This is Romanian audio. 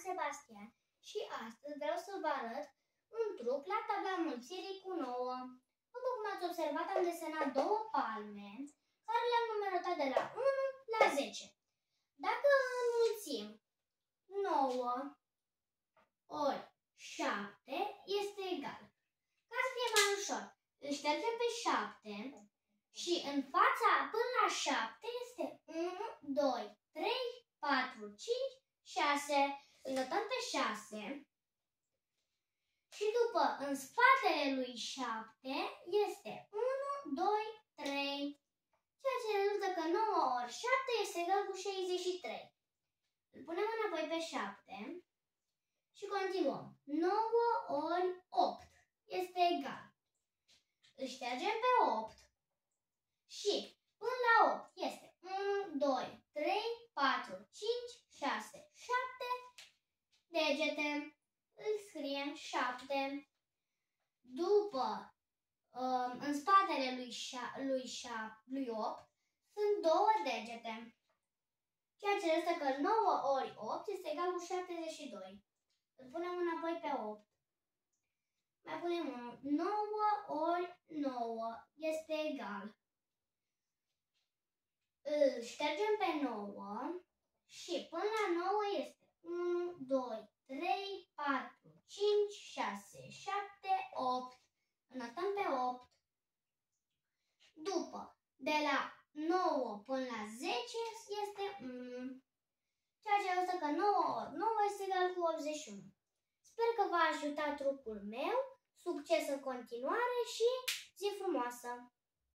Sebastian și astăzi vreau să vă arăt un truc la tabla înmulțirii cu 9. După cum ați observat, am desenat două palme care le-am numerotat de la 1 la 10. Dacă înmulțim 9 ori 7 este egal. Ca să fie mai ușor, îl ștergem pe 7 și în fața până la 7 este 1, 2, 3, 4, 5, 6. Îl notăm pe 6 și după în spatele lui 7 este 1, 2, 3, ceea ce rezultă că 9 ori 7 este egal cu 63. Îl punem înapoi pe 7 și continuăm. 9 ori 8 este egal. Îl ștergem pe 8 și până la 8 este 1, 2, 3, 4, 5, 6, 7 degete. Îl scriem 7. După, în spatele lui 8 sunt 2 degete. Ceea ce este că 9 ori 8 este egal cu 72. Îl punem înapoi pe 8. Mai punem 1. 9 ori 9 este egal. Îl ștergem pe 9 și până la 9 este 1, 2, 3, 4, 5, 6, 7, 8. Notăm pe 8. După, de la 9 până la 10 este 1. Ceea ce arată că 9 ori 9 este egal cu 81. Sper că v-a ajutat trucul meu. Succes în continuare și zi frumoasă!